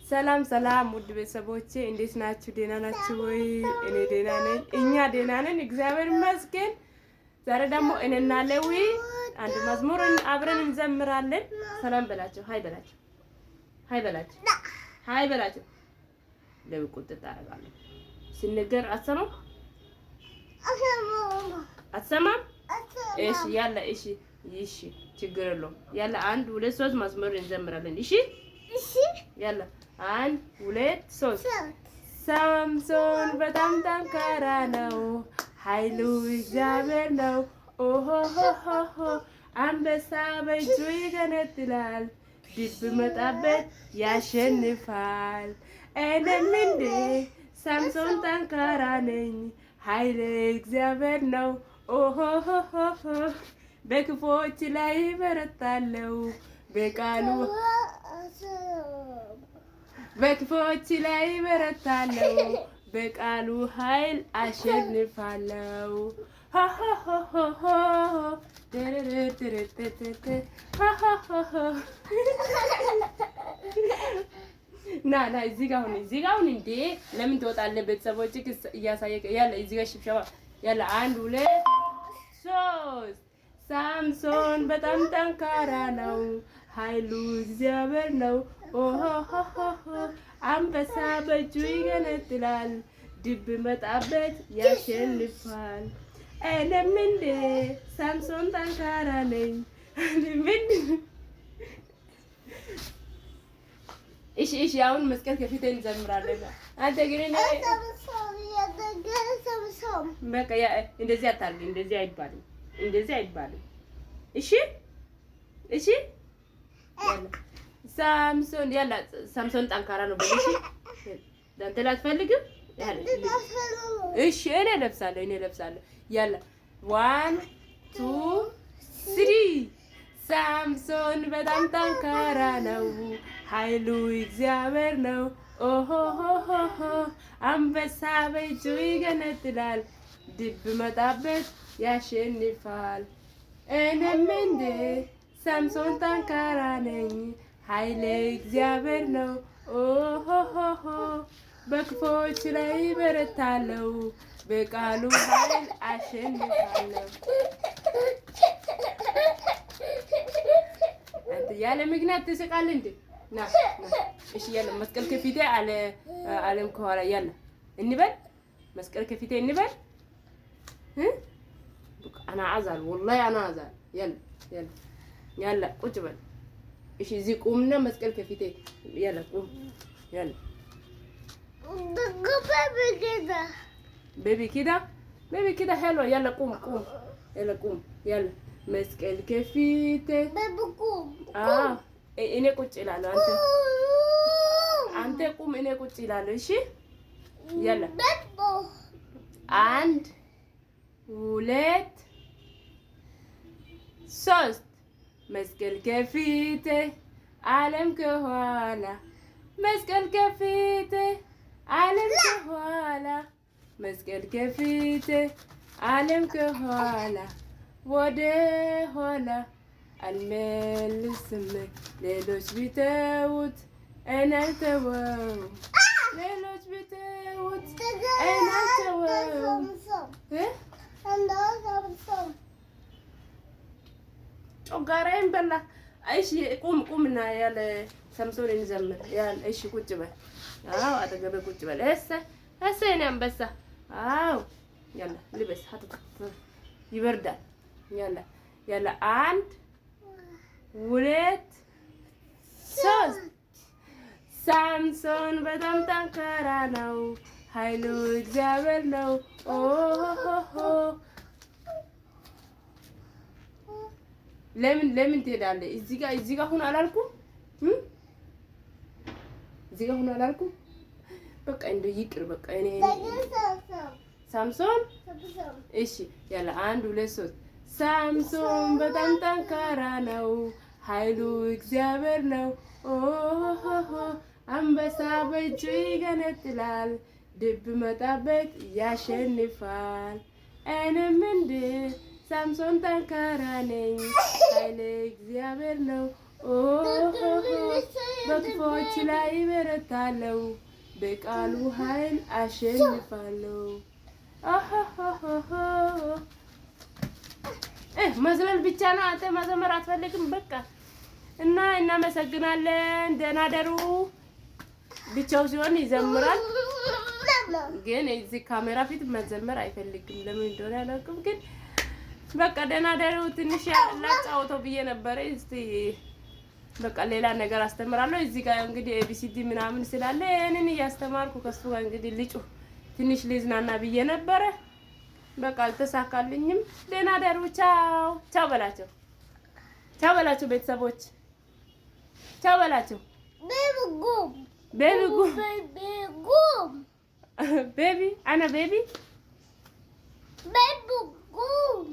ሰላም ሰላም ውድ ቤተሰቦቼ እንዴት ናችሁ? ደህና ናችሁ ወይ? እኔ ደህና ነኝ። እኛ ደህና ነን፣ እግዚአብሔር ይመስገን። ዛሬ ደግሞ እኔና ሌዊ አንድ መዝሙር አብረን እንዘምራለን። ሰላም በላቸው፣ ሃይ በላቸው፣ ሃይ በላቸው፣ ሃይ በላቸው። ሌዊ ቁጥጥ አደርጋለሁ ሲነገር አትሰማም? አትሰማም? እሺ ያለ እሺ፣ እሺ ችግር የለውም። ያለ 1 2 3 መዝሙር እንዘምራለን። እሺ እሺ ያለ 1 2 3 ሳምሶን በጣም ጠንካራ ነው፣ ኃይሉ እግዚአብሔር ነው። ኦሆሆሆ አንበሳ በእጁ ይገነጥላል፣ ድብ መጣበት ያሸንፋል። እኔም እንደ ሳምሶን ጠንካራ ነኝ፣ ኃይል እግዚአብሔር ነው። ኦሆሆሆ በክፎች ላይ በረታለው፣ በክፎች ላይ በረታለው፣ በቃሉ ኃይል አሸንፋለው። ና እዚህ ጋር አሁን እንዴ ለምን ትወጣለህ? ቤተሰቦች እያሳየህ ያለ እዚህ ጋር ሽብሸባ ያለ 1 2 3 ሳምሶን በጣም ጠንካራ ነው፣ ኃይሉ እግዚአብሔር ነው። ኦሆሆሆ አንበሳ በእጁ ይገነጥላል፣ ድብ መጣበት ያሸንፋል። እኔም እንደ ሳምሶን ጠንካራ ነኝ። እሺ እሺ አሁን መስቀል ከፊቴ እንዘምራለን። አንተ ግን በቃ እንደዚህ አታርግ፣ እንደዚህ አይባልም፣ እንደዚህ አይባልም። እሺ እሺ ሳምሶን ያላ ሳምሶን ጠንካራ ነው በልሽ። ዳንተ አትፈልግም? እሺ እኔ ለብሳለሁ። ያላ 1 2 3 ሳምሶን በጣም ጠንካራ ነው፣ ኃይሉ እግዚአብሔር ነው። ኦሆሆሆ አንበሳ በእጁ ይገነጥላል፣ ድብ መጣበት ያሸንፋል። እኔም እንደ ሳምሶን ጠንካራ ነኝ፣ ኃይሌ እግዚአብሔር ነው። ኦሆሆሆ በክፎች ላይ በረታለው፣ በቃሉ ኃይል አሸንፋለሁ። አንተ ያለ ምክንያት ትስቃለህ እንዴ? ና እሺ ያለ መስቀል ከፊቴ አለም ከኋላ ያለ እንበል፣ መስቀል ከፊቴ እንበል። አና አዛል ወላሂ አና አዛል። ያለ ቁጭ በል እሺ። እዚህ ቁምና መስቀል ከፊቴ ያለ ቁም። ያለ ቤቢ ኪዳ ሄሎ ያለ ቁም ያለ ቁም ያለ መስቀል ከፊቴ እኔ ቁጭ እላለሁ። አንተ ቁም፣ እኔ ቁጭ እላለሁ። እሺ ያለ 1 2 3 መስቀል ከፊቴ ዓለም ከኋላ፣ መስቀል ከፊቴ ዓለም ከኋላ፣ መስቀል ከፊቴ ዓለም ከኋላ፣ ወደ ኋላ አልመልስም። ሌሎች ቢተውት እኔ አልተወውም፣ ሌሎች ቢተውት እኔ አልተወውም። ጮጋራዬን በላ። እሺ ቁምና ያለ ሳምሶን እንዘምር ያለ። እሺ ቁጭ በል። አዎ አጠገቤ ቁጭ በል። እሰ የኔ አንበሳ። አዎ ያለ ልበስ፣ ይበርዳል። ያለ 1 2 3 ሳምሶን በጣም ጠንካራ ነው፣ ኃይሉ እግዚአብሔር ነው። ኦሆሆሆ ለምን ትሄዳለህ? እዚህ ጋር ሁን አላልኩም? እዚህ ጋር ሁን አላልኩም? በቃ እንደው ይቅር በቃ እኔ ሳምሶን። እሺ ያለ 1 2 3 ሳምሶን በጣም ጠንካራ ነው፣ ኃይሉ እግዚአብሔር ነው። ኦሆሆሆ አንበሳ በእጁ ይገነጥላል፣ ድብ መጣበት ያሸንፋል። እኔም እንደ ሳምሶን ጠንካራ ነኝ፣ ኃይሌ እግዚአብሔር ነው። በክፎች ላይ በረታለሁ በቃሉ ኃይል አሸንፋለሁ። መዝለል ብቻ ነው። አንተ መዘመር አትፈልግም? በቃ እና እናመሰግናለን። ደህና ደሩ። ብቻው ሲሆን ይዘምራል፣ ግን እዚህ ካሜራ ፊት መዘመር አይፈልግም። ለምን እንደሆነ አላውቅም። ግን በቃ ደህና ደሩ። ትንሽ ላጫውተው ብዬ ነበረ። እስቲ በቃ ሌላ ነገር አስተምራለሁ። እዚህ ጋር እንግዲህ ኤቢሲዲ ምናምን ስላለ እኔን እያስተማርኩ ከሱ ጋር እንግዲህ ልጩ ትንሽ ልዝናና ብዬ ነበረ። በቃ አልተሳካልኝም። ደህና ደሩ። ቻው ቻው በላቸው። ቻው በላቸው ቤተሰቦች። ቻው በላቸው። ቤቢ ጉም ቤቢ ጉም ቤቢ አና ቤቢ ቤቢ ጉም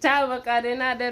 ቻው በቃ ደህና ደሩ።